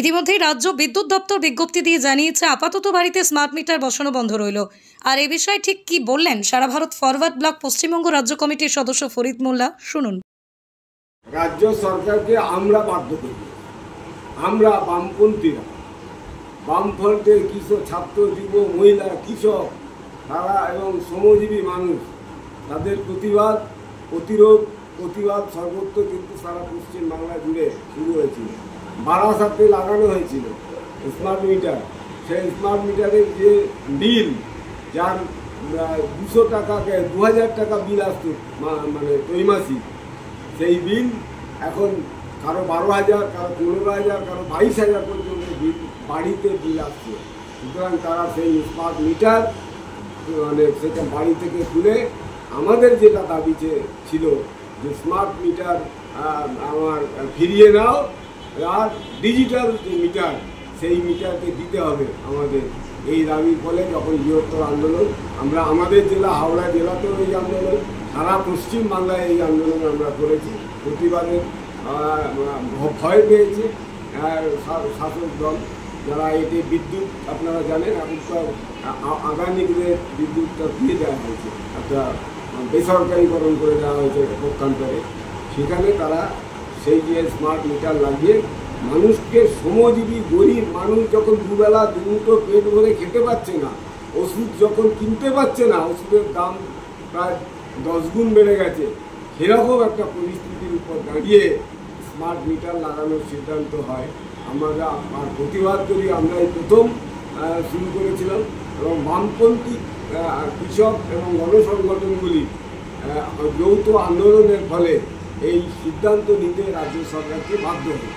ইতিমধ্যেই রাজ্য বিদ্যুৎ দপ্তর বিজ্ঞপ্তি দিয়ে জানিয়েছে আপাতত বাড়িতে স্মার্ট মিটার বসানো বন্ধ রইল। আর এই বিষয়ে ঠিক কি বললেন সারা ভারত ফরওয়ার্ড ব্লক পশ্চিমবঙ্গ রাজ্য কমিটির সদস্য ফরিদ মোল্লা, শুনুন। রাজ্য সরকারকে আমরা বাধ্য করি, আমরা বামপন্থীরা, বামফ্রন্টের কৃষক, ছাত্র, যুব, মহিলা, কৃষক তারা এবং শ্রমজীবী মানুষ, তাদের প্রতিবাদ সর্বত্র কিন্তু সারা পশ্চিমবাংলা জুড়ে শুরু হয়েছিল। বারাসাতে লাগানো হয়েছিল স্মার্ট মিটার। সেই স্মার্ট মিটারের যে বিল, যার 200 টাকাকে 2000 টাকা বিল আসতো মানে ত্রৈমাসিক, সেই বিল এখন কারো 12,000, কারো 15,000, কারো 22,000 পর্যন্ত বিল বাড়িতে বিল আসছে। সুতরাং তারা সেই স্মার্ট মিটার মানে সেটা বাড়ি থেকে তুলে আমাদের যেটা দাবি ছিল যে স্মার্ট মিটার আমার ফিরিয়ে নাও, আর ডিজিটাল যে মিটার সেই মিটারকে দিতে হবে আমাদের। এই দাবির ফলে যখন বৃহত্তর আন্দোলন, আমরা আমাদের জেলা হাওড়া জেলাতেও এই আন্দোলন, সারা পশ্চিমবাংলায় এই আন্দোলন আমরা করেছি। প্রতিবাদের ভয় পেয়েছে শাসক দল, যারা এতে বিদ্যুৎ আপনারা জানেন এখন তো আদানিদের বিদ্যুৎটা দিয়ে দেওয়া হয়েছে, একটা বেসরকারিকরণ করে দেওয়া হয়েছে পক্ষান্তরে। সেখানে তারা সেই যে স্মার্ট মিটার লাগিয়ে মানুষকে, শ্রমজীবী গরিব মানুষ যখন দুবেলা দুমুঠো পেট ভরে খেতে পাচ্ছে না, ওষুধ যখন কিনতে পারছে না, ওষুধের দাম প্রায় 10 গুণ বেড়ে গেছে, সেরকম একটা পরিস্থিতির উপর দাঁড়িয়ে স্মার্ট মিটার লাগানোর সিদ্ধান্ত হয়। আমরা প্রতিবাদ করি, আমরা এই প্রথম শুরু করেছিলাম এবং বামপন্থী কৃষক এবং গণসংগঠনগুলি যৌথ আন্দোলনের ফলে এই সিদ্ধান্ত নিতে রাজ্য সরকারকে বাধ্য হয়।